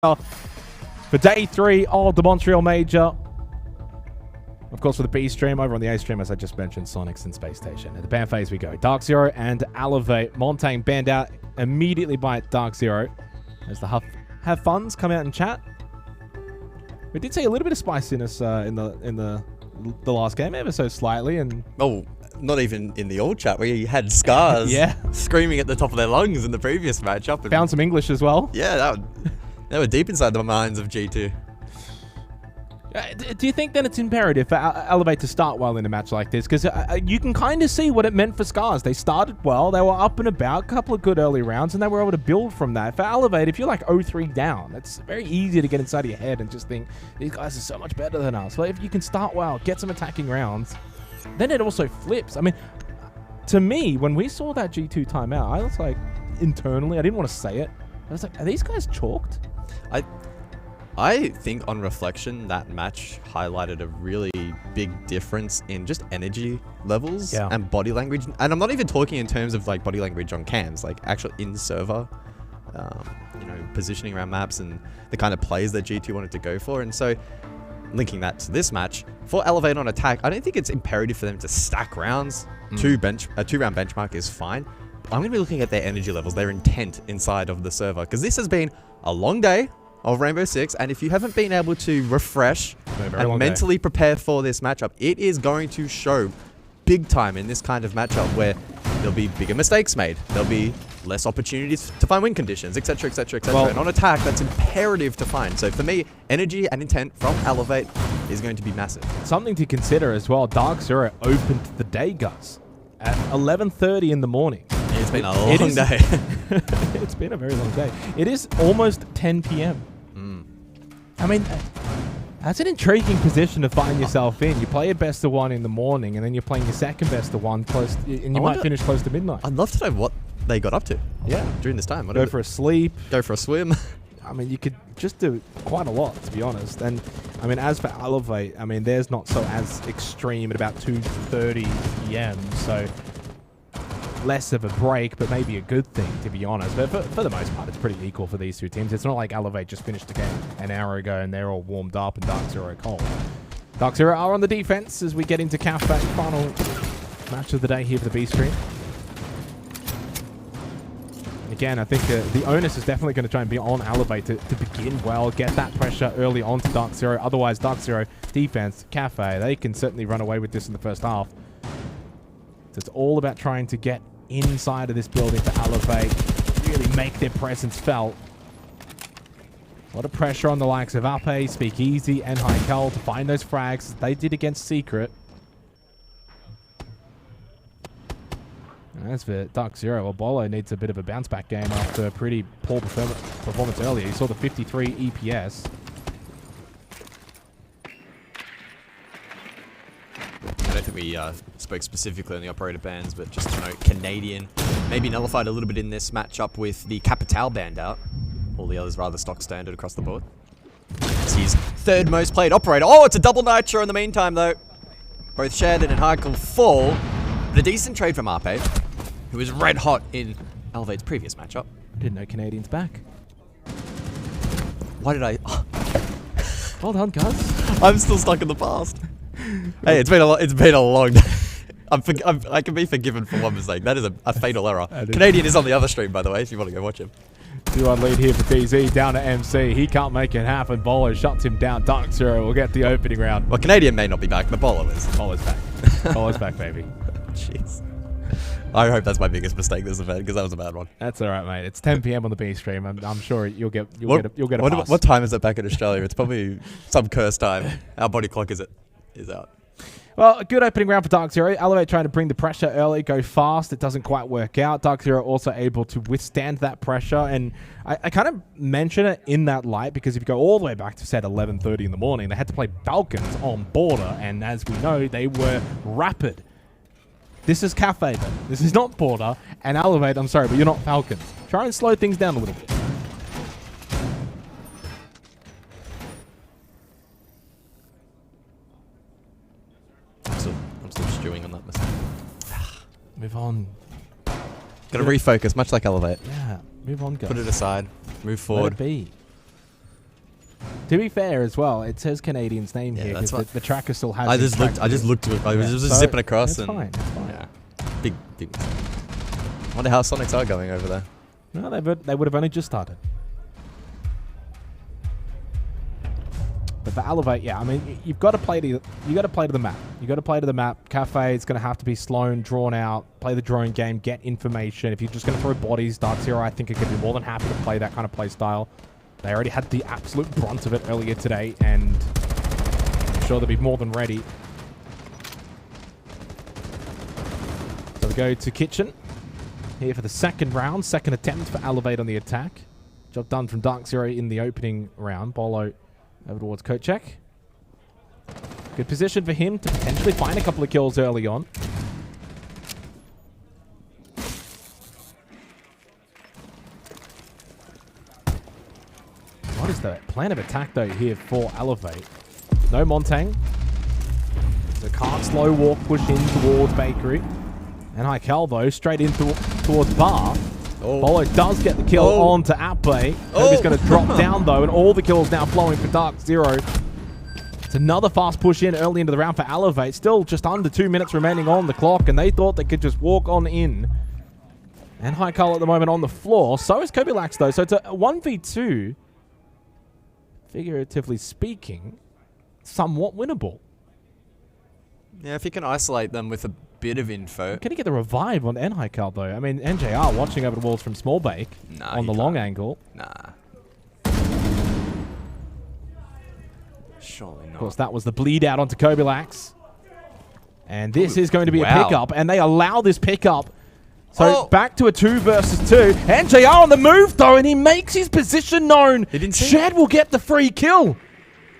For day 3 of the Montreal Major. Of course, for the B stream, over on the A stream, as I just mentioned, Sonics and Space Station. At the ban phase we go. DarkZero and Elevate. Montaigne banned out immediately by DarkZero as the Have Funs come out and chat. We did see a little bit of spiciness in the last game, ever so slightly, and not even in the old chat where you had Scars screaming at the top of their lungs in the previous matchup. And found some English as well. Yeah, they were deep inside the minds of G2. Do you think then it's imperative for Elevate to start well in a match like this? Because you can kind of see what it meant for Scars. They started well, they were up and about, a couple of good early rounds, and they were able to build from that. For Elevate, if you're like 0-3 down, it's very easy to get inside your head and just think, these guys are so much better than us. But if you can start well, get some attacking rounds, then it also flips. I mean, to me, when we saw that G2 timeout, I was like, internally, I didn't want to say it, I was like, are these guys chalked? I think on reflection, that match highlighted a really big difference in just energy levels and body language. And I'm not even talking in terms of like body language on cams, like actual in server, positioning around maps and the kind of plays that G2 wanted to go for. And so linking that to this match, for Elevate on attack, I don't think it's imperative for them to stack rounds. A 2-round benchmark is fine. I'm going to be looking at their energy levels, their intent inside of the server, because this has been a long day of Rainbow Six, and if you haven't been able to refresh and mentally prepare for this matchup, it is going to show big time in this kind of matchup where there'll be bigger mistakes made, there'll be less opportunities to find win conditions, etc, etc, etc. And on attack, that's imperative to find. So for me, energy and intent from Elevate is going to be massive. Something to consider as well, DarkZero opened the day, guys, at 11:30 in the morning. It's been a long day. It's been a very long day. It is almost 10 p.m. I mean, that's an intriguing position to find yourself in. You play your best of 1 in the morning, and then you're playing your second best of 1 and you might finish close to midnight. I'd love to know what they got up to. During this time. Go for a sleep. Go for a swim. I mean, you could just do quite a lot, to be honest. And I mean, as for Elevate, I mean, theirs not so as extreme at about 2:30 p.m. So less of a break, but maybe a good thing, to be honest. But for the most part, it's pretty equal for these two teams. It's not like Elevate just finished the game an hour ago and they're all warmed up and DarkZero are cold. DarkZero are on the defense as we get into Cafe, final match of the day here for the B stream. And again, I think the onus is definitely going to try and be on Elevate to begin well, get that pressure early on to DarkZero. Otherwise, DarkZero defense, Cafe, they can certainly run away with this in the first half. It's all about trying to get inside of this building for Elevate, really make their presence felt. A lot of pressure on the likes of Ape, Speakeasy, and Heikel to find those frags they did against Secret. And as for DarkZero, well, Bolo needs a bit of a bounce back game after a pretty poor performance earlier. You saw the 53 EPS. I don't think we spoke specifically on the operator bans, but just to note, Canadian maybe nullified a little bit in this matchup with the Capital banned out. All the others rather stock standard across the board. It's his 3rd most played operator. Oh, it's a double nitro in the meantime, though. Both Sheridan and Heikel fall, but a decent trade from Ape, who was red hot in Elevate's previous matchup. I didn't know Canadian's back. Why did I... Well done, guys. I'm still stuck in the past. Hey, it's been a long day. I can be forgiven for one mistake. That is a fatal error. Canadian is on the other stream, by the way, if you want to go watch him. 2-1 lead here for DZ, down to MC. He can't make it happen. Bolo shuts him down. DarkZero will get the opening round. Well, Canadian may not be back, but Bolo is. Bolo's back. Bolo's back, baby. Jeez. I hope that's my biggest mistake this event, because that was a bad one. That's all right, mate. It's 10 p.m. on the B stream. I'm sure you'll get a pass. What time is it back in Australia? It's probably some cursed time. Our body clock is out. Well, a good opening round for DarkZero. Elevate trying to bring the pressure early, go fast. It doesn't quite work out. DarkZero also able to withstand that pressure. And I kind of mention it in that light because if you go all the way back to, say, 11:30 in the morning, they had to play Falcons on Border. And as we know, they were rapid. This is Cafe, though. This is not Border. And Elevate, I'm sorry, but you're not Falcons. Try and slow things down a little bit. I'm still stewing on that mistake. Move on. Gotta refocus, much like Elevate. Yeah, move on, guys. Put it aside. Move forward. Let it be. To be fair as well, it says Canadian's name here because the tracker still has. I just looked to it. I was just zipping across. It's fine. It's fine. Yeah, big. Wonder how Sonics are going over there. No, they would have only just started. But for Elevate, yeah, I mean, you've got to play to the map. You've got to play to the map. Cafe is going to have to be slow and drawn out. Play the drone game. Get information. If you're just going to throw bodies, DarkZero, I think, are going to be more than happy to play that kind of play style. They already had the absolute brunt of it earlier today, and I'm sure they'll be more than ready. So we go to Kitchen here for the second round. Second attempt for Elevate on the attack. Job done from DarkZero in the opening round. Bolo over towards Kochek. Good position for him to potentially find a couple of kills early on. What is the plan of attack, though, here for Elevate? No Montang. So can't slow walk push in towards Bakery. And Hykel, though, straight in towards Bar. Oh. Bolo does get the kill on to Ape. He's going to drop down, though, and all the kills now flowing for DarkZero. It's another fast push in early into the round for Elevate. Still just under 2 minutes remaining on the clock, and they thought they could just walk on in. And Hykel at the moment on the floor. So is Kobilax, though. So it's a 1v2. Figuratively speaking, somewhat winnable. Yeah, if you can isolate them with a bit of info. Can he get the revive on Enhykel, though? I mean, NJR watching over the walls from Small Bake on the long angle. Nah. Surely not. Of course, that was the bleed out onto Kobilax. And this is going to be a pickup, and they allow this pickup. So back to a 2 versus 2. NJR on the move, though, and he makes his position known. Shed will get the free kill.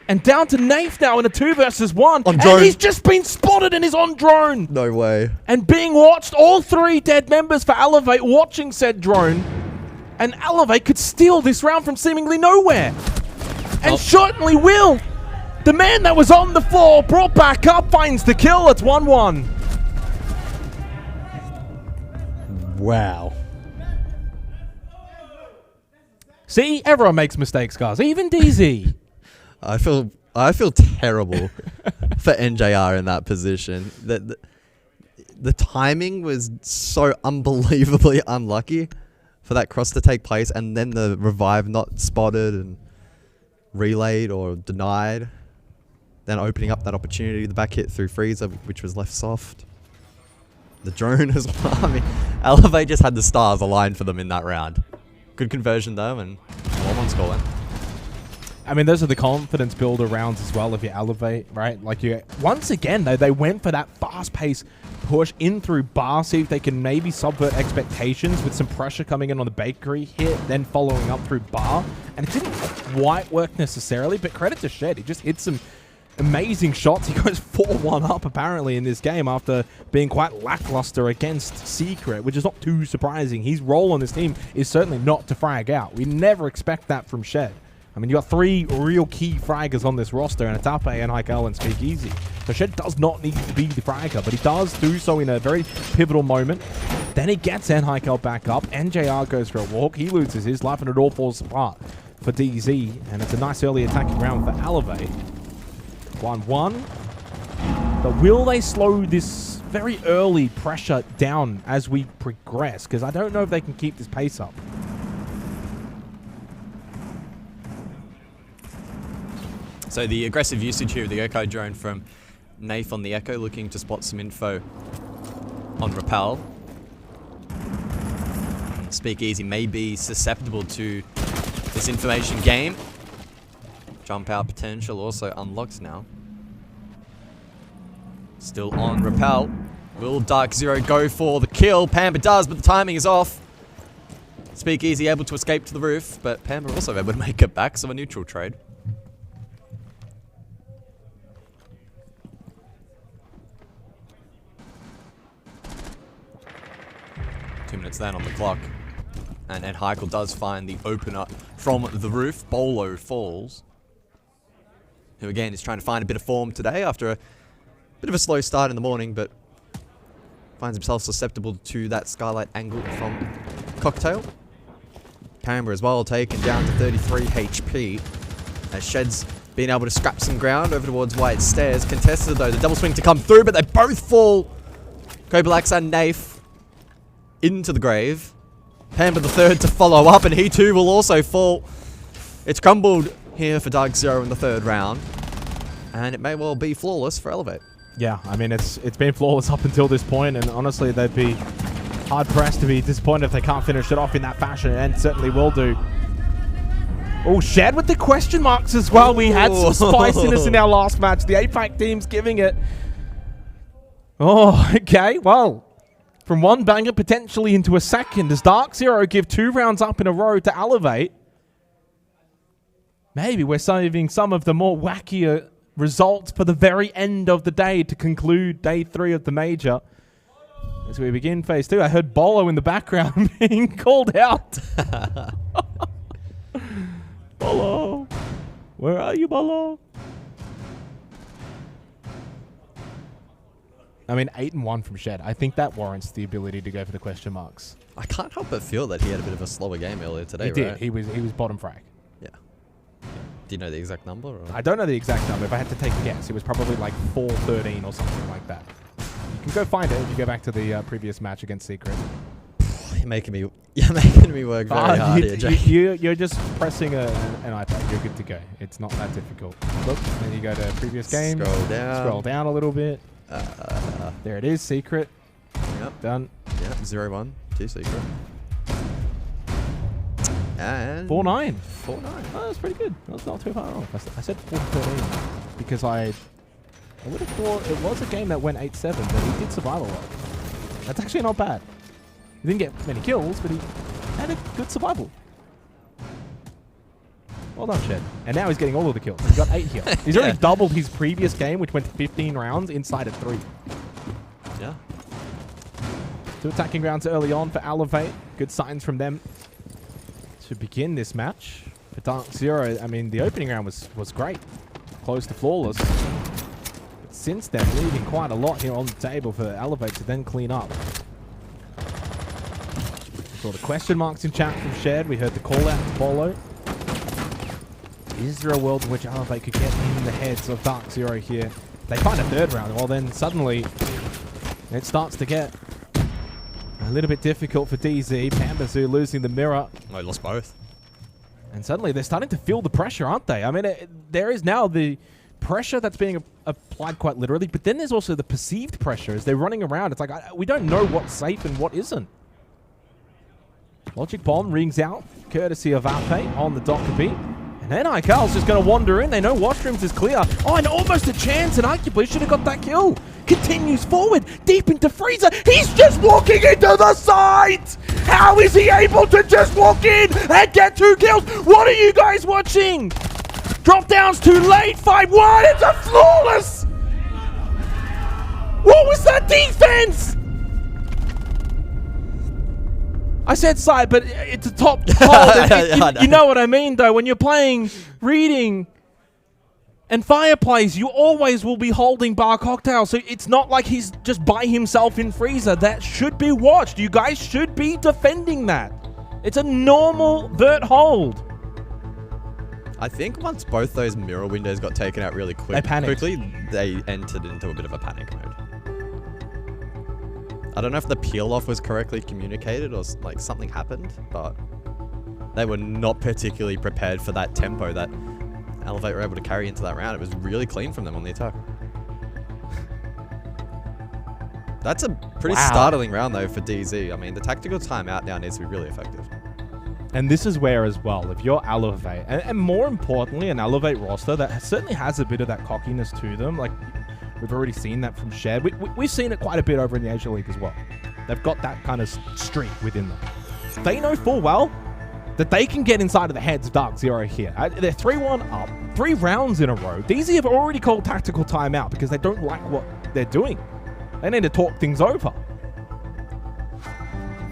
And down to Nath now in a 2 versus 1. And he's just been spotted and is on drone. No way. And being watched, all 3 dead members for Elevate watching said drone. And Elevate could steal this round from seemingly nowhere. And certainly will. The man that was on the floor brought back up, finds the kill. It's 1-1. Wow. See, everyone makes mistakes, guys. Even DZ. I feel terrible for NJR in that position. The timing was so unbelievably unlucky for that cross to take place, and then the revive not spotted and relayed or denied. Then opening up that opportunity, the back hit through Freezer, which was left soft. The drone as well. I mean, Elevate just had the stars aligned for them in that round. Good conversion though, and 1-1 scoreline. I mean, those are the confidence builder rounds as well if you Elevate, right? Like, once again, though, they went for that fast-paced push in through Bar, see if they can maybe subvert expectations with some pressure coming in on the Bakery hit, then following up through Bar. And it didn't quite work necessarily, but credit to Shed. He just hit some amazing shots. He goes 4-1 up, apparently, in this game after being quite lackluster against Secret, which is not too surprising. His role on this team is certainly not to frag out. We never expect that from Shed. I mean, you got 3 real key fraggers on this roster, and it's Ape and Hykel and Speakeasy. So Shed does not need to be the fragger, but he does do so in a very pivotal moment. Then he gets Hykel back up. NJR goes for a walk. He loses his life, and it all falls apart for DZ. And it's a nice early attacking round for Elevate. 1-1. But will they slow this very early pressure down as we progress? Because I don't know if they can keep this pace up. So the aggressive usage here of the Echo drone from Nath on the Echo, looking to spot some info on Rappel. Speakeasy may be susceptible to this information game. Jump out potential also unlocked now. Still on Rappel. Will DarkZero go for the kill? Pamba does, but the timing is off. Speakeasy able to escape to the roof, but Pamba also able to make it back, so a neutral trade. Then on the clock. And Hykel does find the opener from the roof. Bolo falls. Who again is trying to find a bit of form today after a bit of a slow start in the morning, but finds himself susceptible to that skylight angle from Cocktail. Pamba as well taken down to 33 HP. As Shed's been able to scrap some ground over towards White Stairs. Contested though, the double swing to come through, but they both fall. Kobalax and Nafe into the grave. Pamba the third to follow up, and he too will also fall. It's crumbled here for DarkZero in the third round, and it may well be flawless for Elevate. Yeah, I mean, it's been flawless up until this point, and honestly, they'd be hard-pressed to be disappointed if they can't finish it off in that fashion, and certainly will do. Oh, Shed with the question marks as well. We had some spiciness in our last match. The APAC team's giving it. Oh, okay, well, from one banger potentially into a second, does DarkZero give 2 rounds up in a row to Elevate? Maybe we're saving some of the more wackier results for the very end of the day to conclude day 3 of the major. As we begin phase 2, I heard Bolo in the background being called out. Bolo, where are you, Bolo? I mean, 8-1 from Shed. I think that warrants the ability to go for the question marks. I can't help but feel that he had a bit of a slower game earlier today, He did. He was bottom frag. Yeah. Do you know the exact number? Or? I don't know the exact number. If I had to take a guess, it was probably like 4-13 or something like that. You can go find it if you go back to the previous match against Secret. You're making me work very hard here, Jake. You're just pressing an iPad. You're good to go. It's not that difficult. Look, then you go to previous game. Scroll down a little bit. There it is, Secret. Yep. Done. Yep, 0-1 to Secret. And 4-9. 4-9. Oh, that's pretty good. That's not too far off. I said 4-13 because I would have thought it was a game that went 8-7, but he did survive a lot. That's actually not bad. He didn't get many kills, but he had a good survival. Well done, Shed. And now he's getting all of the kills. He's got 8 here. He's already doubled his previous game, which went to 15 rounds inside of 3. Yeah. 2 attacking rounds early on for Elevate. Good signs from them to begin this match. For DarkZero, I mean, the opening round was great. Close to flawless. But since then, leaving quite a lot here on the table for Elevate to then clean up. We saw the question marks in chat from Shed. We heard the call out to Bolo. Is there a world in which Elevate could get in the heads of DarkZero here? They find a 3rd round. Well, then suddenly it starts to get a little bit difficult for DZ. Pambazoo losing the mirror. I lost both. And suddenly they're starting to feel the pressure, aren't they? I mean, there is now the pressure that's being applied quite literally, but then there's also the perceived pressure as they're running around. It's like, we don't know what's safe and what isn't. Logic Bomb rings out, courtesy of Ape on the Dockerbeat. And then IKL's just going to wander in. They know Washrooms is clear. Oh, and almost a chance, and arguably should have got that kill. Continues forward, deep into Freezer. He's just walking into the side! How is he able to just walk in and get 2 kills? What are you guys watching? Drop down's too late, 5-1, it's a flawless! What was that defense? I said side, but it's a top hold. You know what I mean, though. When you're playing Reading and Fireplace, you always will be holding Bar Cocktail. So it's not like he's just by himself in Freezer. That should be watched. You guys should be defending that. It's a normal vert hold. I think once both those mirror windows got taken out really quickly, they entered into a bit of a panic mode. I don't know if the peel-off was correctly communicated or like something happened, but they were not particularly prepared for that tempo that Elevate were able to carry into that round. It was really clean from them on the attack. That's a pretty startling round, though, for DZ. I mean, the tactical timeout now needs to be really effective. And this is where, as well, if you're Elevate, and more importantly, an Elevate roster that certainly has a bit of that cockiness to them, like... We've already seen that from Shed. We've seen it quite a bit over in the Asia League as well. They've got that kind of streak within them. They know full well that they can get inside of the heads of DarkZero here. They're 3-1 up, 3 rounds in a row. DZ have already called tactical timeout because they don't like what they're doing. They need to talk things over.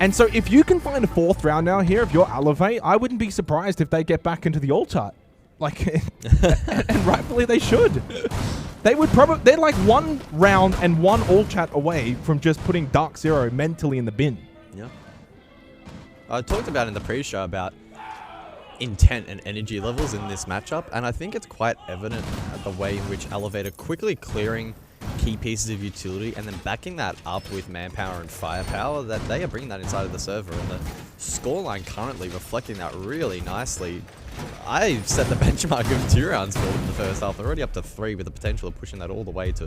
And so if you can find a 4th round now here, if you're Elevate, I wouldn't be surprised if they get back into the all chart. Like, and rightfully they should. They would probably, they're like 1 round and 1 all chat away from just putting DarkZero mentally in the bin. Yeah. I talked about in the pre-show about intent and energy levels in this matchup, and I think it's quite evident at the way in which Elevate are quickly clearing key pieces of utility and then backing that up with manpower and firepower, that they are bringing that inside of the server, and the scoreline currently reflecting that really nicely. I set the benchmark of 2 rounds for them in the first half. They're already up to 3 with the potential of pushing that all the way to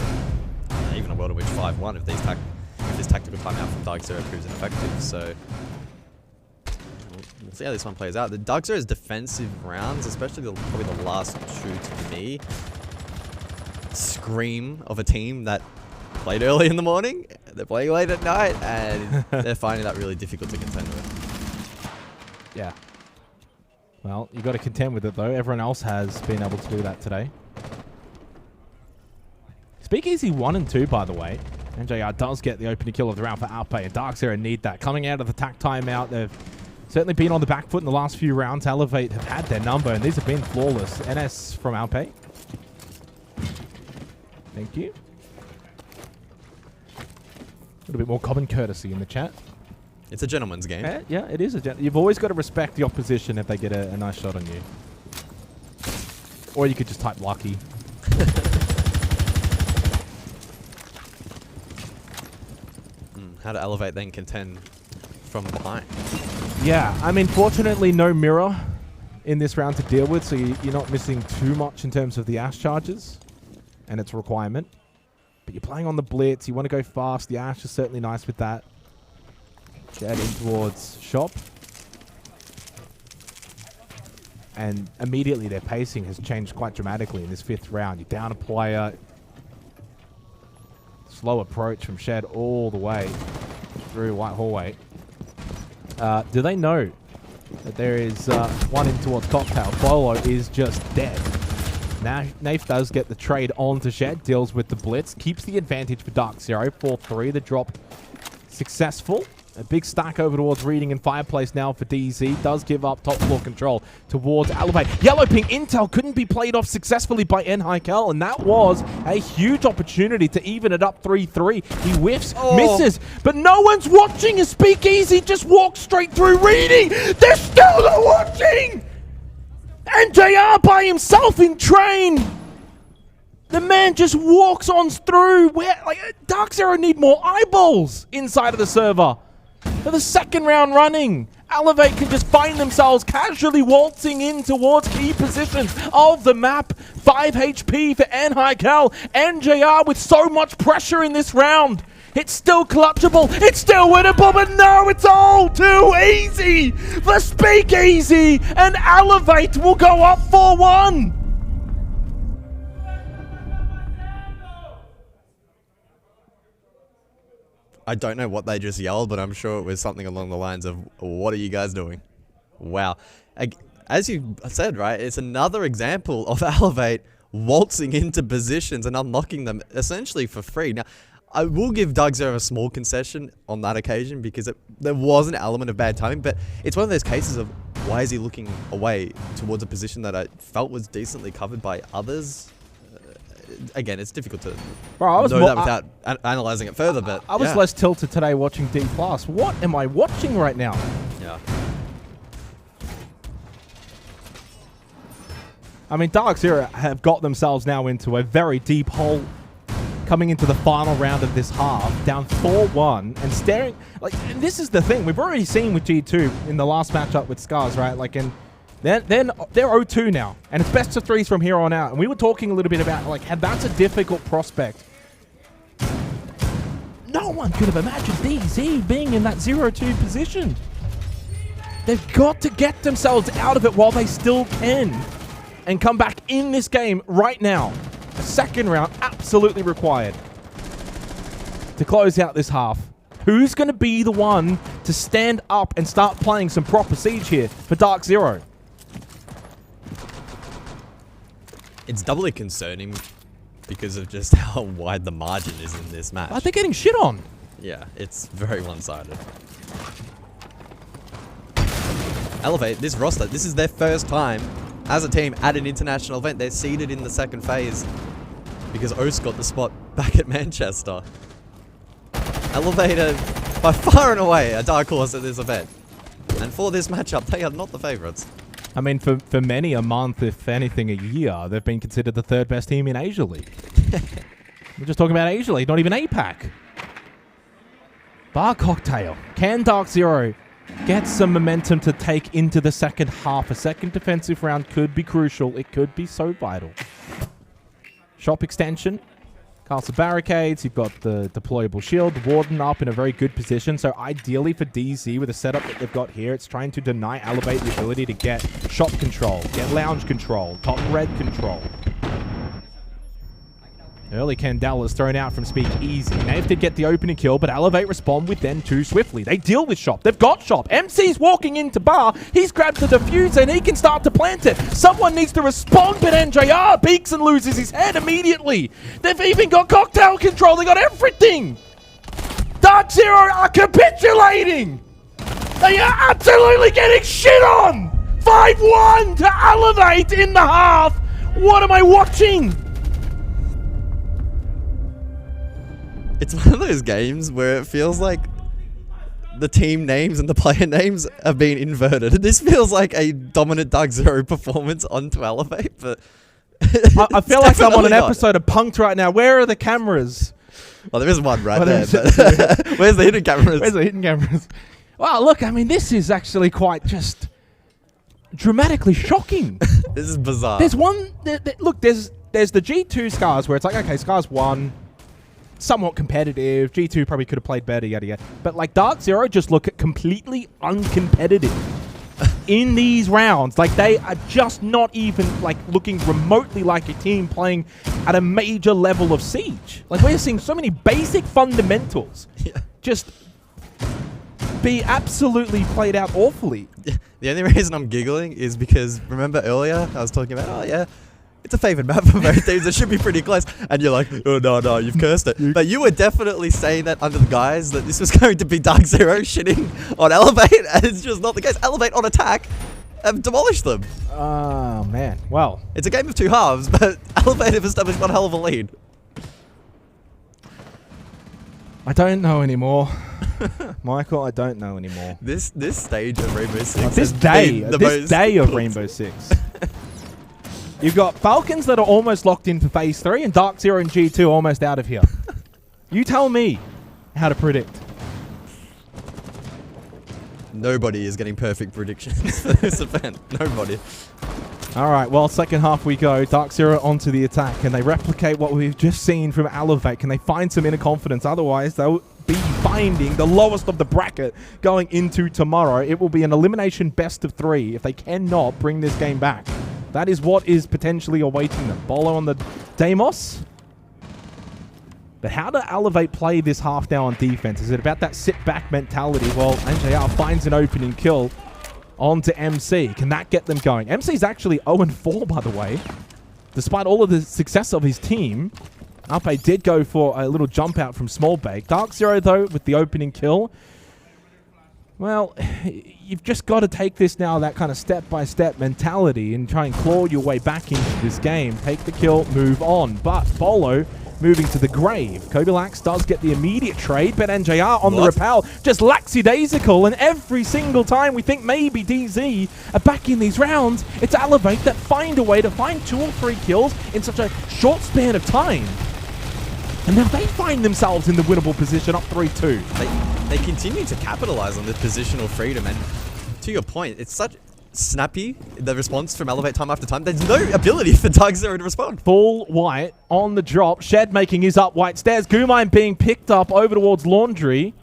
even a world in which 5-1 if this tactical timeout from DarkZero proves ineffective. So we'll see how this one plays out. The DarkZero's defensive rounds, especially probably the last 2 to me, scream of a team that played early in the morning, they're playing late at night, and they're finding that really difficult to contend with. Yeah. Well, you got to contend with it though. Everyone else has been able to do that today. Speakeasy 1 and 2, by the way. NJR does get the opening kill of the round for Outpay, and DarkZero need that. Coming out of the tack timeout, they've certainly been on the back foot in the last few rounds. Elevate have had their number, and these have been flawless. NS from Outpay. Thank you. A little bit more common courtesy in the chat. It's a gentleman's game. Yeah, it is a You've always got to respect the opposition if they get a nice shot on you. Or you could just type lucky. How to Elevate then contend from behind? Yeah, I mean, fortunately no mirror in this round to deal with, so you're not missing too much in terms of the Ash charges and its requirement. But you're playing on the Blitz, you want to go fast. The Ash is certainly nice with that. Jet in towards Shop. And immediately their pacing has changed quite dramatically in this 5th round. You're down a player. Slow approach from Shed all the way through White Hallway. Do they know that there is one in towards Cocktail? Bolo is just dead. Now Nafe does get the trade onto Shed, deals with the Blitz, keeps the advantage for DarkZero. 4-3, the drop successful. A big stack over towards Reading and Fireplace now for DZ. Does give up top floor control towards Elevate. Yellow Ping Intel couldn't be played off successfully by Nhaikel, and that was a huge opportunity to even it up 3-3. He whiffs, misses, but no one's watching as Speakeasy just walks straight through Reading. They're still not watching! And JR by himself in train. The man just walks on through. DarkZero need more eyeballs inside of the server. For the 2nd round running, Elevate can just find themselves casually waltzing in towards key positions of the map. 5 HP for Nhaikel. NJR with so much pressure in this round. It's still clutchable. It's still winnable, but no, it's all too easy for Speakeasy, and Elevate will go up 4-1. I don't know what they just yelled, but I'm sure it was something along the lines of, "What are you guys doing?" Wow. As you said, right, it's another example of Elevate waltzing into positions and unlocking them essentially for free. Now, I will give DarkZero a small concession on that occasion because there was an element of bad timing, but it's one of those cases of why is he looking away towards a position that I felt was decently covered by others? Again, it's difficult to know that without analyzing it further, but I was less tilted today watching D+. What am I watching right now? Yeah. I mean, DarkZero have got themselves now into a very deep hole coming into the final round of this half, down 4-1 and staring. And this is the thing we've already seen with G2 in the last matchup with Scars, right? They're 0-2 now, and it's best of 3s from here on out. And we were talking a little bit about how that's a difficult prospect. No one could have imagined DZ being in that 0-2 position. They've got to get themselves out of it while they still can and come back in this game right now. A 2nd round absolutely required to close out this half. Who's going to be the one to stand up and start playing some proper Siege here for DarkZero? It's doubly concerning because of just how wide the margin is in this match. They're getting shit on. Yeah, it's very one-sided. Elevate, this roster, this is their first time as a team at an international event. They're seeded in the 2nd phase because O's got the spot back at Manchester. Elevate are by far and away a dark horse at this event. And for this matchup, they are not the favorites. I mean, for many a month, if anything a year, they've been considered the third best team in Asia League. We're just talking about Asia League, not even APAC. Bar Cocktail. Can DarkZero get some momentum to take into the second half? A second defensive round could be crucial. It could be so vital. Shop extension. Castle barricades. You've got the deployable shield. Warden up in a very good position. So ideally for DZ, with the setup that they've got here, it's trying to deny Elevate the ability to get shop control, get lounge control, top red control. Early Candela is thrown out from Speak Easy. Nave did get the opening kill, but Elevate respond with then too swiftly. They deal with Shop. They've got Shop. MC's walking into Bar. He's grabbed the diffuser and he can start to plant it. Someone needs to respond, but NJR peeks and loses his head immediately. They've even got cocktail control. They got everything. DarkZero are capitulating. They are absolutely getting shit on. 5-1 to Elevate in the half. What am I watching? It's one of those games where it feels like the team names and the player names have been inverted. This feels like a dominant DarkZero performance onto Elevate, but I feel like I'm on an episode of Punk'd right now. Where are the cameras? Well, there is one right there. But where's the hidden cameras? Where's the hidden cameras? Wow, look, I mean, this is actually quite just dramatically shocking. This is bizarre. There's one... look, there's the G2 Scars where it's like, okay, Scars won. Somewhat competitive. G2 probably could have played better, yada yada. But like DarkZero just look completely uncompetitive in these rounds. Like they are just not even like looking remotely like a team playing at a major level of Siege. Like we're seeing so many basic fundamentals just be absolutely played out awfully. The only reason I'm giggling is because remember earlier I was talking about, oh yeah, it's a favored map for both teams. It should be pretty close. And you're like, oh, no, you've cursed it. But you were definitely saying that under the guise that this was going to be DarkZero shitting on Elevate. And it's just not the case. Elevate on attack have demolished them. Oh, man. Well. It's a game of two halves, but Elevate have established one hell of a lead. I don't know anymore. Michael, I don't know anymore. This stage of Rainbow Six. This day of Rainbow Six. You've got Falcons that are almost locked in for Phase 3 and DarkZero and G2 almost out of here. You tell me how to predict. Nobody is getting perfect predictions for this event. Nobody. All right, well, second half we go. DarkZero onto the attack. Can they replicate what we've just seen from Elevate? Can they find some inner confidence? Otherwise, they'll be finding the lowest of the bracket going into tomorrow. It will be an elimination best of 3 if they cannot bring this game back. That is what is potentially awaiting them. Bolo on the Deimos. But how do Elevate play this half now on defense? Is it about that sit-back mentality? Well, NJR finds an opening kill onto MC. Can that get them going? MC's actually 0-4, by the way. Despite all of the success of his team, Alpe did go for a little jump out from Small Bake. DarkZero, though, with the opening kill. Well, you've just got to take this now, that kind of step-by-step mentality and try and claw your way back into this game. Take the kill, move on. But Bolo moving to the grave. Kobilax does get the immediate trade, but NJR on the repel, just lackadaisical. And every single time we think maybe DZ are back in these rounds, it's Elevate that find a way to find 2 or 3 kills in such a short span of time. And now they find themselves in the winnable position, up 3-2. They continue to capitalize on this positional freedom, and to your point, it's such snappy, the response from Elevate time after time. There's no ability for DarkZero to respond. Full white on the drop. Shed making his up white stairs. Gumine being picked up over towards Laundry.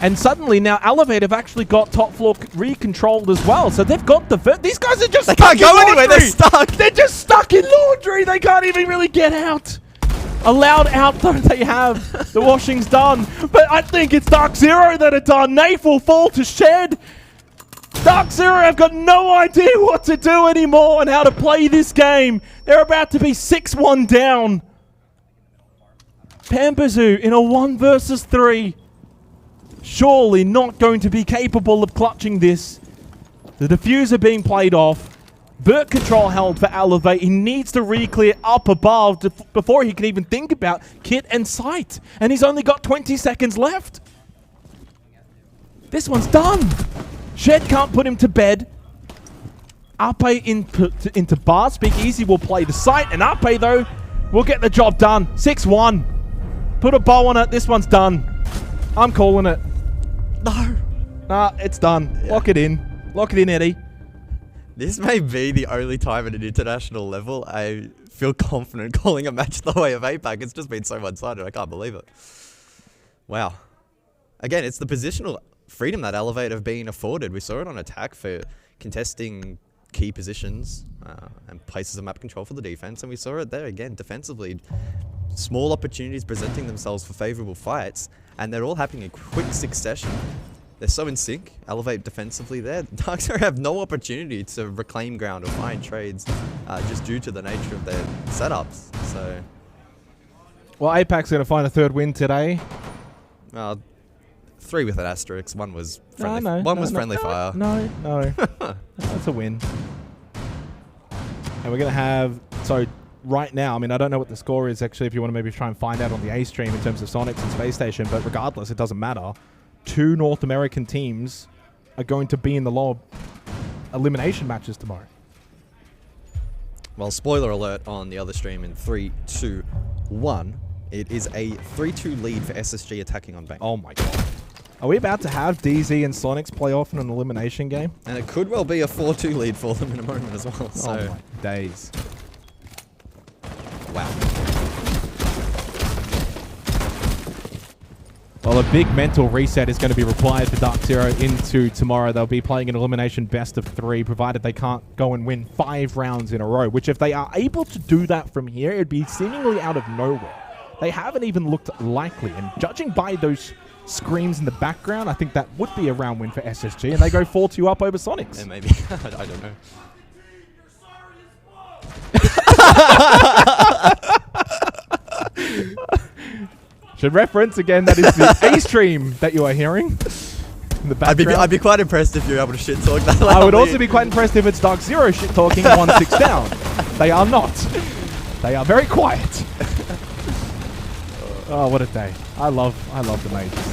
And suddenly now Elevate have actually got top floor recontrolled as well. So they've got the... These guys are just stuck. They can't go anywhere. They're stuck. They're just stuck in Laundry. They can't even really get out. Allowed out though they have. The washing's done. But I think it's DarkZero that are done. Nafe will fall to Shed. DarkZero have got no idea what to do anymore and how to play this game. They're about to be 6-1 down. Pampazoo in a 1 versus 3. Surely not going to be capable of clutching this. The diffuser being played off. Vert control held for Elevate. He needs to re-clear up above before he can even think about kit and sight. And he's only got 20 seconds left. This one's done. Shed can't put him to bed. Ape into bar. Speak Easy will play the site, and Ape, though, will get the job done. 6-1. Put a bow on it. This one's done. I'm calling it. No. Nah, it's done. Yeah. Lock it in. Lock it in, Eddie. This may be the only time at an international level I feel confident calling a match the way of APAC. It's just been so one-sided. I can't believe it. Wow. Again, it's the positional freedom that Elevate have been afforded. We saw it on attack for contesting key positions and places of map control for the defense, and we saw it there again defensively. Small opportunities presenting themselves for favorable fights, and they're all happening in quick succession. They're so in sync. Elevate defensively there. DarkZero have no opportunity to reclaim ground or find trades just due to the nature of their setups. So, well, APAC's going to find a third win today. 3 with an asterisk. One was friendly. Friendly fire. No. That's a win. And we're going to have... So, right now, I mean, I don't know what the score is, actually, if you want to maybe try and find out on the A stream in terms of Sonics and Space Station, but regardless, it doesn't matter. 2 North American teams are going to be in the lower elimination matches tomorrow. Well, spoiler alert on the other stream in 3, 2, 1. It is a 3-2 lead for SSG attacking on Bank. Oh my god. Are we about to have DZ and Sonics play off in an elimination game? And it could well be a 4-2 lead for them in a moment as well. So. Oh my days. Wow. Well, a big mental reset is going to be required for DarkZero into tomorrow. They'll be playing an elimination best of 3, provided they can't go and win 5 rounds in a row, which if they are able to do that from here, it'd be seemingly out of nowhere. They haven't even looked likely, and judging by those screams in the background, I think that would be a round win for SSG, and they go 4-2 up over Sonics. Yeah, maybe. I don't know. Should reference again, that is the A stream that you are hearing in the background. I'd be quite impressed if you're able to shit talk that loudly. I would also be quite impressed if it's DarkZero shit talking 1-6 down. They are not. They are very quiet. Oh, what a day. I love the majors.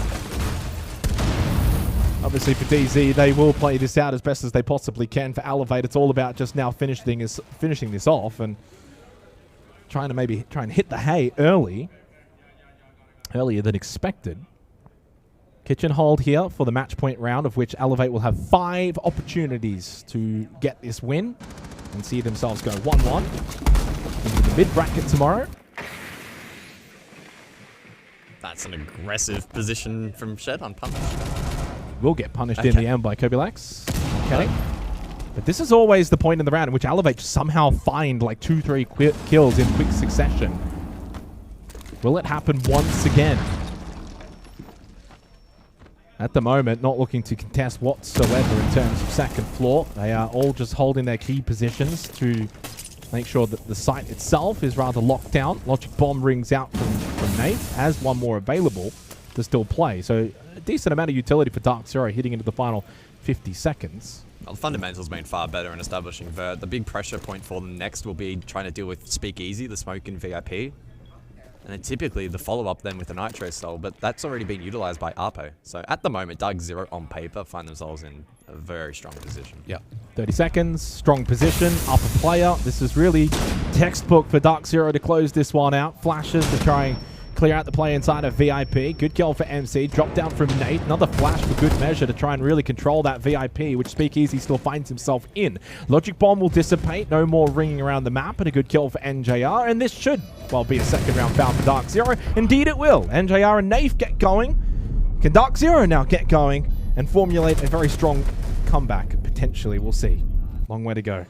Obviously for DZ, they will play this out as best as they possibly can. For Elevate, it's all about just now finishing this off and trying to hit the hay earlier than expected. Kitchen hold here for the match point round, of which Elevate will have 5 opportunities to get this win and see themselves go 1-1 into the mid-bracket tomorrow. That's an aggressive position from Shed on punish. Will get punished in the end by Kobilax. Okay. But this is always the point in the round in which Elevate somehow find like 2-3 kills in quick succession. Will it happen once again? At the moment, not looking to contest whatsoever in terms of second floor. They are all just holding their key positions to make sure that the site itself is rather locked down. Logic Bomb rings out from Nate, has one more available to still play. So a decent amount of utility for DarkZero hitting into the final 50 seconds. Well, the fundamentals been far better in establishing Vert. The big pressure point for them next will be trying to deal with Speak Easy, the smoke in VIP. And then typically the follow-up then with the Nitro Cell, but that's already been utilized by Arpo. So at the moment, DarkZero on paper find themselves in a very strong position. Yeah. 30 seconds, strong position, upper player. This is really textbook for DarkZero to close this one out. Flashes to try and clear out the play inside of VIP. Good kill for MC. Drop down from Nate. Another flash for good measure to try and really control that VIP, which Speakeasy still finds himself in. Logic Bomb will dissipate. No more ringing around the map, and a good kill for NJR. And this should, well, be a second round foul for DarkZero. Indeed it will. NJR and Nafe get going. Can DarkZero now get going and formulate a very strong comeback? Potentially, we'll see. Long way to go.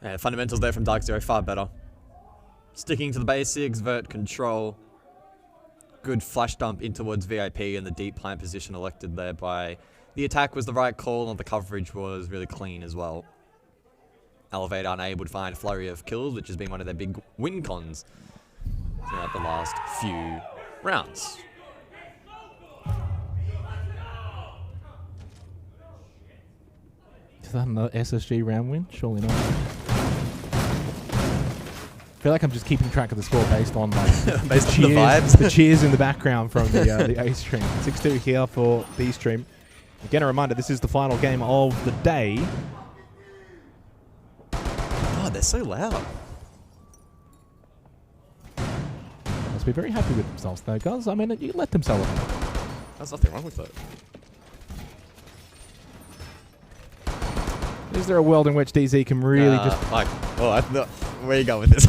Yeah, fundamentals there from DarkZero, far better. Sticking to the basics, Vert control. Good flash dump in towards VIP and the deep plant position elected there by the attack was the right call, and the coverage was really clean as well. Elevate unable to find a flurry of kills, which has been one of their big win cons throughout the last few rounds. Is that another SSG round win? Surely not. I feel like I'm just keeping track of the score based on like based on the vibes. The cheers in the background from the A stream. 6-2 here for B stream. Again, a reminder, this is the final game of the day. Oh, they're so loud. Must be very happy with themselves, though, guys. I mean, you let them sell it. There's nothing wrong with that. Is there a world in which DZ can really just... Like, oh, where you going with this?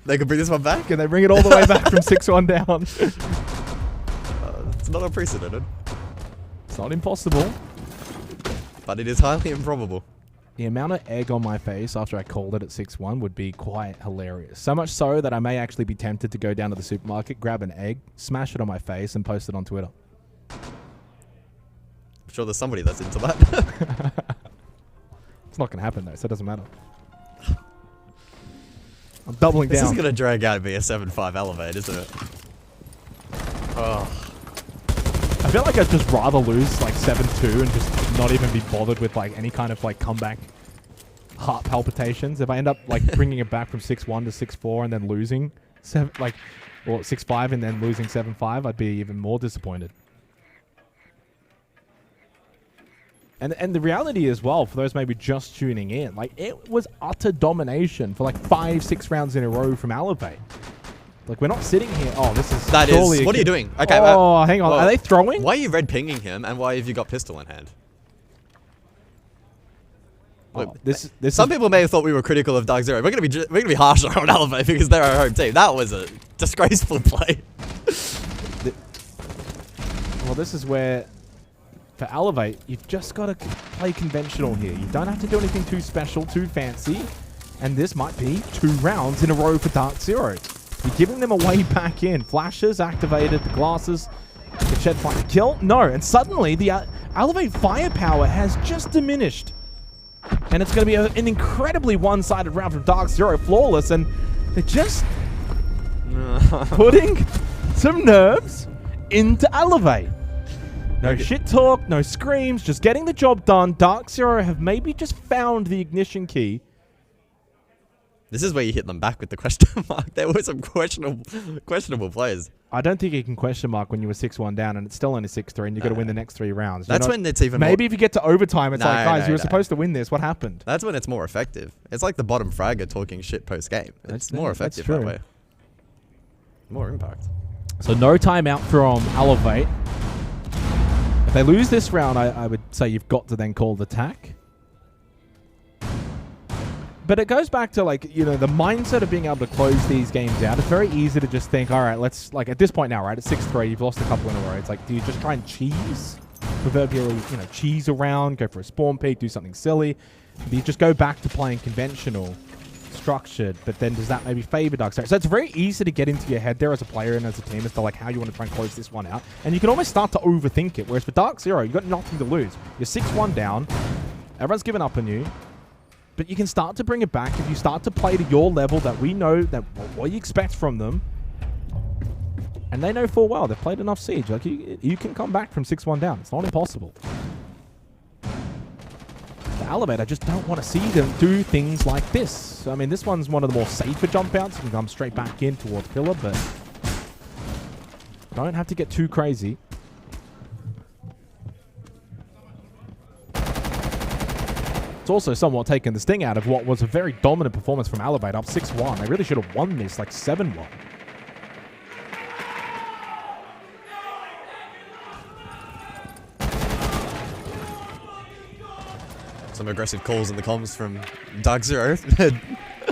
They could bring this one back? Can they bring it all the way back from 6-1 down? It's not unprecedented. It's not impossible. But it is highly improbable. The amount of egg on my face after I called it at 6-1 would be quite hilarious. So much so that I may actually be tempted to go down to the supermarket, grab an egg, smash it on my face, and post it on Twitter. I'm sure there's somebody that's into that. It's not going to happen, though, so it doesn't matter. I'm doubling down. This is going to drag out and be a 7-5 elevate, isn't it? Oh. I feel like I'd just rather lose like 7-2 and just not even be bothered with like any kind of like comeback heart palpitations. If I end up like bringing it back from 6-1 to 6-4 and then losing 6-5 and then losing 7-5, I'd be even more disappointed. And the reality as well, for those maybe just tuning in, like it was utter domination for like 5-6 rounds in a row from Elevate. Like we're not sitting here. Oh, this is that is. What are you doing? Okay. Oh, hang on. Are they throwing? Why are you red pinging him, and why have you got pistol in hand? Oh, Some people may have thought we were critical of DarkZero. We're gonna be harsher on Elevate because they're our home team. That was a disgraceful play. Well, this is where, for Elevate, you've just got to play conventional here. You don't have to do anything too special, too fancy. And this might be 2 rounds in a row for DarkZero. You're giving them a way back in. Flashes activated, the glasses, the shed fire kill. No, and suddenly the Elevate firepower has just diminished. And it's going to be an incredibly one-sided round from DarkZero, flawless, and they're just putting some nerves into Elevate. No shit talk, no screams, just getting the job done. DarkZero have maybe just found the ignition key. This is where you hit them back with the question mark. There were some questionable players. I don't think you can question mark when you were 6-1 down and it's still only 6-3 and you've got to win the next 3 rounds. That's when it's even maybe if you get to overtime, it's like, guys, you were supposed to win this. What happened? That's when it's more effective. It's like the bottom fragger talking shit post-game. It's more effective that way. More impact. So no timeout from Elevate. If they lose this round, I would say you've got to then call the tack. But it goes back to, like, you know, the mindset of being able to close these games out. It's very easy to just think, all right, let's, like, at this point now, right, at 6-3, you've lost a couple in a row. It's like, do you just try and cheese? Proverbially, you know, cheese around, go for a spawn peek, do something silly? Do you just go back to playing conventional, structured, but then does that maybe favor DarkZero? So it's very easy to get into your head there as a player and as a team as to, like, how you want to try and close this one out. And you can almost start to overthink it. Whereas for DarkZero, you've got nothing to lose. You're 6-1 down. Everyone's given up on you. But you can start to bring it back if you start to play to your level that we know that what you expect from them. And they know full well. They've played enough Siege. Like you can come back from 6-1 down. It's not impossible. The Elevate, I just don't want to see them do things like this. I mean, this one's one of the more safer jump outs. You can come straight back in towards Pillar, but don't have to get too crazy. It's also somewhat taken the sting out of what was a very dominant performance from Elevate, up 6-1. They really should have won this, like 7-1. Some aggressive calls in the comms from DarkZero.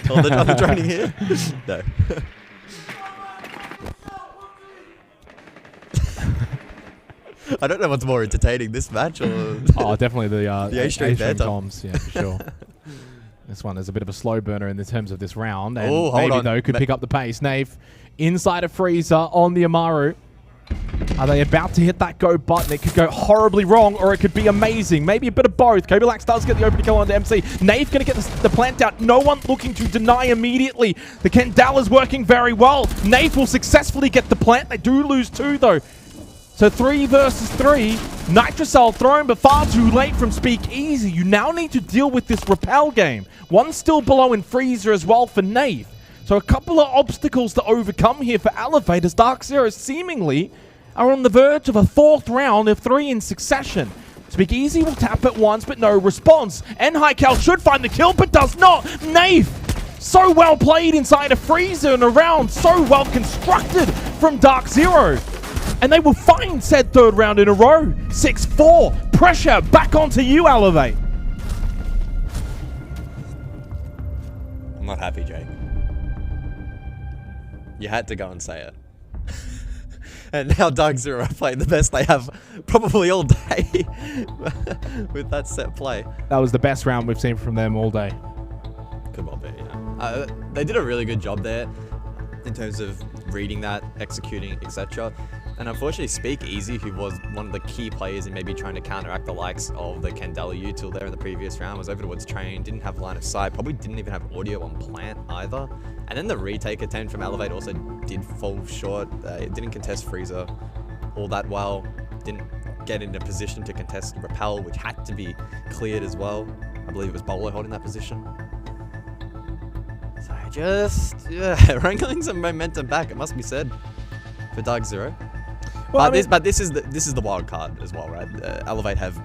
Are they joining here? No. I don't know what's more entertaining, this match or oh, definitely the A-Stream comms, yeah, for sure. This one is a bit of a slow burner in the terms of this round, and hold maybe on. Though could pick up the pace. Nave inside a freezer on the Amaru. Are they about to hit that go button? It could go horribly wrong, or it could be amazing. Maybe a bit of both. Kobilax does get the opening kill onto MC. Nave going to get the plant out. No one looking to deny immediately. The Kendall is working very well. Nave will successfully get the plant. They do lose 2, though. So 3 versus 3. Nitrocell thrown, but far too late from Speakeasy. You now need to deal with this Repel game. One still below in Freezer as well for Nave. So a couple of obstacles to overcome here for Elevate as DarkZero seemingly are on the verge of a 4th round of 3 in succession. Speak Easy will tap it once, but no response. NHiCal should find the kill, but does not. Naif, so well played inside a freezer and a round, so well constructed from DarkZero. And they will find said 3rd round in a row. 6-4, pressure back onto you, Elevate. I'm not happy, Jake. You had to go and say it. And now DarkZero are playing the best they have probably all day with that set play. That was the best round we've seen from them all day. Could well be, yeah. They did a really good job there in terms of reading that, executing, etc. And unfortunately, Speak Easy, who was one of the key players in maybe trying to counteract the likes of the Candela util there in the previous round, was over towards train, didn't have line of sight, probably didn't even have audio on plant either. And then the retake attempt from Elevate also did fall short. It didn't contest Freezer all that well. Didn't get in a position to contest Repel, which had to be cleared as well. I believe it was Bolo holding that position. So just, yeah, wrangling some momentum back, it must be said, for DarkZero. Well, this is the wild card as well, right? Elevate have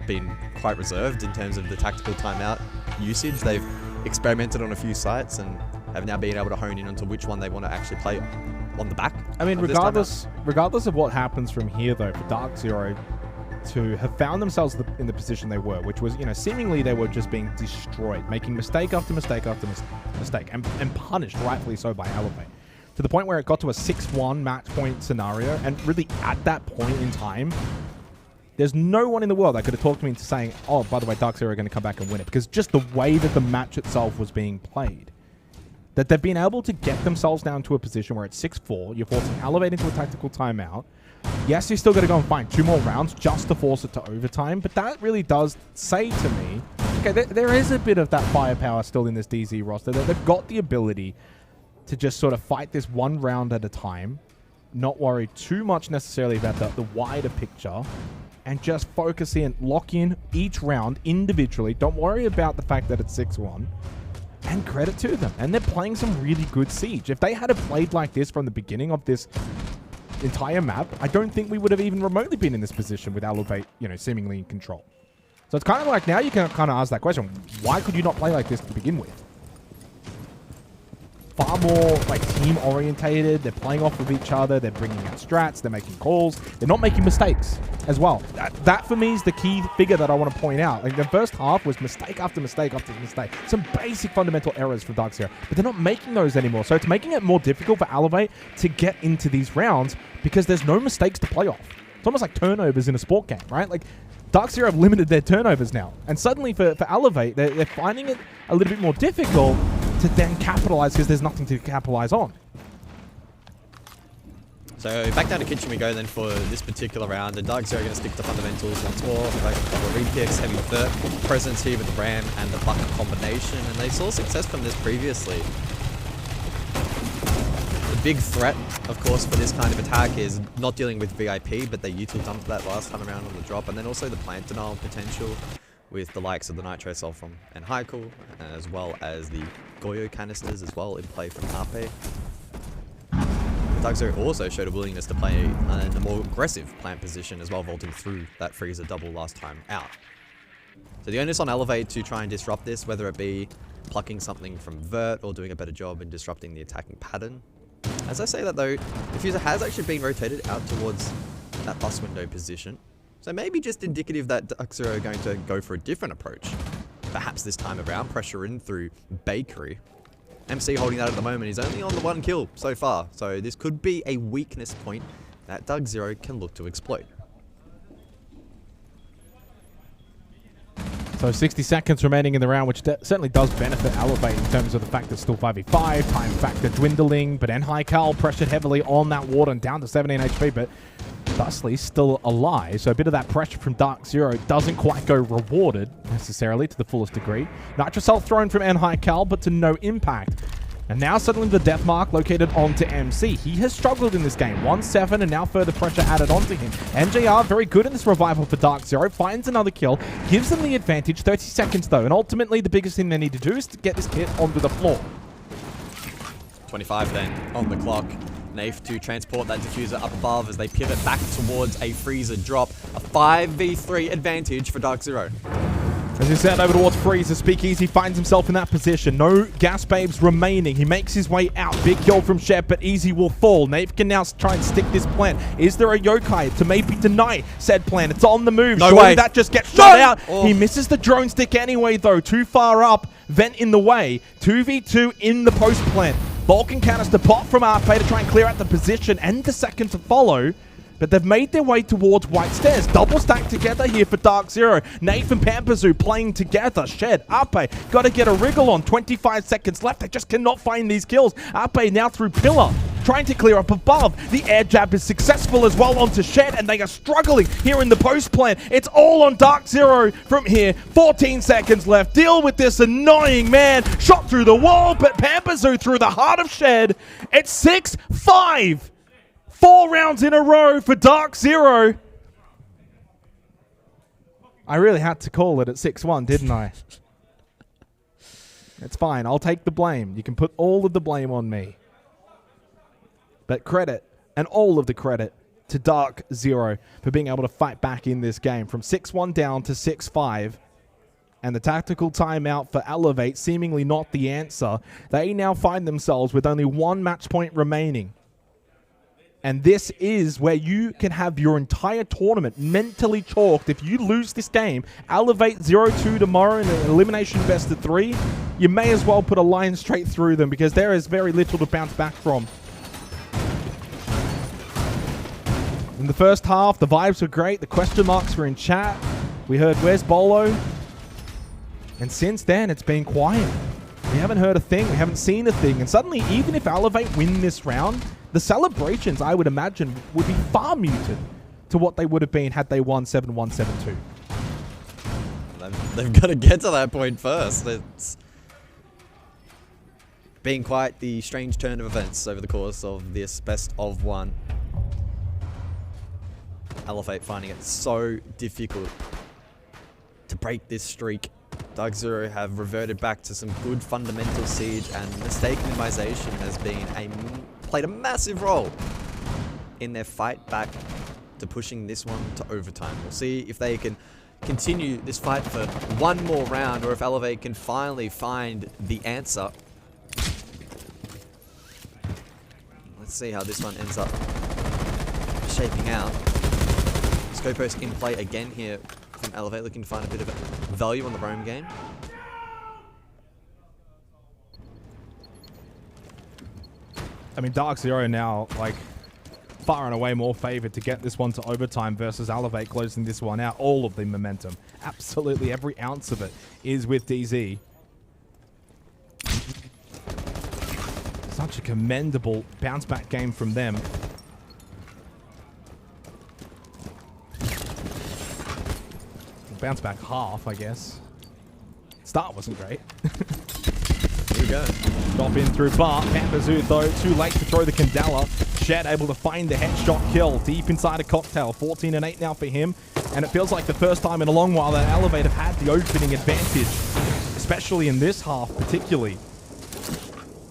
been quite reserved in terms of the tactical timeout usage. They've experimented on a few sites and have now been able to hone in onto which one they want to actually play on the back. I mean, regardless of what happens from here, though, for DarkZero to have found themselves in the position they were, which was, you know, seemingly they were just being destroyed, making mistake after mistake after mistake, and punished, rightfully so, by Elevate. To the point where it got to a 6-1 match point scenario, and really at that point in time, there's no one in the world that could have talked me into saying, oh, by the way, DarkZero are going to come back and win it, because just the way that the match itself was being played, that they've been able to get themselves down to a position where it's 6-4, you're forcing Elevate into a tactical timeout. Yes, you're still going to go and find 2 more rounds just to force it to overtime, but that really does say to me, okay, there is a bit of that firepower still in this DZ roster, that they've got the ability to just sort of fight this 1 round at a time, not worry too much necessarily about the wider picture, and just focus in, lock in each round individually. Don't worry about the fact that it's 6-1, and credit to them. And they're playing some really good Siege. If they had played like this from the beginning of this entire map, I don't think we would have even remotely been in this position with Elevate, you know, seemingly in control. So it's kind of like now you can kind of ask that question, why could you not play like this to begin with? Far more like team orientated. They're playing off of each other. They're bringing out strats. They're making calls. They're not making mistakes as well. That for me is the key figure that I want to point out. Like the first half was mistake after mistake after mistake. Some basic fundamental errors for DarkZero, but they're not making those anymore. So it's making it more difficult for Elevate to get into these rounds because there's no mistakes to play off. It's almost like turnovers in a sport game, right? Like DarkZero have limited their turnovers now, and suddenly for Elevate, they're finding it a little bit more difficult to then capitalize because there's nothing to capitalize on. So back down to kitchen we go then for this particular round, and DarkZero are going to stick to fundamentals once more. Like a couple of read picks, heavy vert presence here with the Ram and the Bucket combination, and they saw success from this previously. The big threat, of course, for this kind of attack is not dealing with VIP, but they util dumped that last time around on the drop, and then also the plant denial potential with the likes of the Nitro Cell from NHiCal, as well as the Goyo canisters as well in play from RP. DarkZero also showed a willingness to play in a more aggressive plant position as well, vaulting through that freezer double last time out. So the onus on Elevate to try and disrupt this, whether it be plucking something from Vert or doing a better job in disrupting the attacking pattern. As I say that though, Diffuser has actually been rotated out towards that bus window position. So maybe just indicative that DarkZero are going to go for a different approach. Perhaps this time around, pressure in through Bakery. MC holding that at the moment. He's only on the 1 kill so far. So this could be a weakness point that DarkZero can look to exploit. So 60 seconds remaining in the round, which certainly does benefit Elevate in terms of the fact that it's still 5v5, time factor dwindling, but NHiCal pressured heavily on that Warden down to 17 HP, but thusly still alive. So a bit of that pressure from DarkZero doesn't quite go rewarded necessarily to the fullest degree. Nitro Cell thrown from NHiCal, but to no impact. And now suddenly the death mark located onto MC. He has struggled in this game. 1-7 and now further pressure added onto him. MJR very good in this revival for DarkZero. Finds another kill. Gives them the advantage. 30 seconds though. And ultimately the biggest thing they need to do is to get this hit onto the floor. 25 then on the clock. Nafe to transport that diffuser up above as they pivot back towards a freezer drop. A 5v3 advantage for DarkZero. As you said, over towards Freezer, Speakeasy finds himself in that position. No gas babes remaining. He makes his way out. Big kill from Shep, but Easy will fall. Nave can now try and stick this plant. Is there a yokai to maybe deny said plan? It's on the move. No way. That just gets shot out. Oh. He misses the drone stick anyway, though. Too far up. Vent in the way. 2v2 in the post plant. Vulcan canister pop from RP to try and clear out the position and the second to follow. But they've made their way towards White Stairs. Double stack together here for DarkZero. Nathan Pampazoo playing together. Shed, Ape, got to get a wriggle on. 25 seconds left. They just cannot find these kills. Ape now through Pillar, trying to clear up above. The air jab is successful as well onto Shed, and they are struggling here in the post plan. It's all on DarkZero from here. 14 seconds left. Deal with this annoying man. Shot through the wall, but Pampazoo through the heart of Shed. It's 6-5. 4 rounds in a row for DarkZero. I really had to call it at 6-1, didn't I? It's fine. I'll take the blame. You can put all of the blame on me. But credit, and all of the credit, to DarkZero for being able to fight back in this game. From 6-1 down to 6-5. And the tactical timeout for Elevate seemingly not the answer. They now find themselves with only 1 match point remaining. And this is where you can have your entire tournament mentally chalked. If you lose this game, Elevate 0-2 tomorrow in an elimination best of 3, you may as well put a line straight through them because there is very little to bounce back from. In the first half, the vibes were great. The question marks were in chat. We heard, where's Bolo? And since then, it's been quiet. We haven't heard a thing. We haven't seen a thing. And suddenly, even if Elevate win this round, the celebrations, I would imagine, would be far muted to what they would have been had they won 7-1, 7-2. They've got to get to that point first. It's been quite the strange turn of events over the course of this best of 1. Elevate finding it so difficult to break this streak. DarkZero have reverted back to some good fundamental siege, and mistake minimization has played a massive role in their fight back to pushing this one to overtime. We'll see if they can continue this fight for 1 more round, or if Elevate can finally find the answer. Let's see how this one ends up shaping out. Scopos in play again here from Elevate, looking to find a bit of value on the roam game. I mean, DarkZero now, like, far and away more favored to get this one to overtime versus Elevate closing this one out. All of the momentum, absolutely every ounce of it, is with DZ. Such a commendable bounce-back game from them. Bounce back half, I guess. Start wasn't great. Here we go. Drop in through Bart. Pampazoo, though, too late to throw the Candela. Shed able to find the headshot kill deep inside a cocktail. 14-8 now for him. And it feels like the first time in a long while that Elevate have had the opening advantage, especially in this half particularly.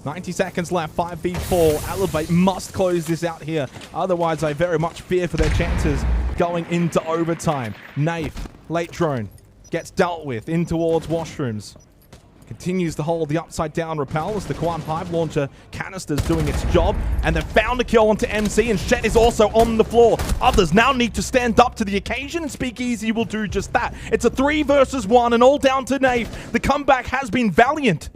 90 seconds left, 5v4. Elevate must close this out here. Otherwise, I very much fear for their chances going into overtime. Nafe, late drone, gets dealt with in towards washrooms. Continues to hold the upside down rappel as the Quan Hive launcher canister's doing its job. And they've found a kill onto MC, and Shed is also on the floor. Others now need to stand up to the occasion, and Speakeasy will do just that. It's a 3 versus 1 and all down to Nafe. The comeback has been valiant.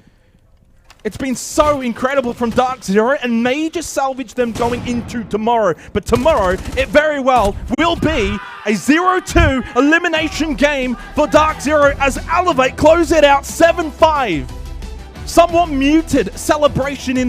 It's been so incredible from DarkZero and may just salvage them going into tomorrow. But tomorrow, it very well will be a 0-2 elimination game for DarkZero as Elevate close it out 7-5. Somewhat muted celebration in the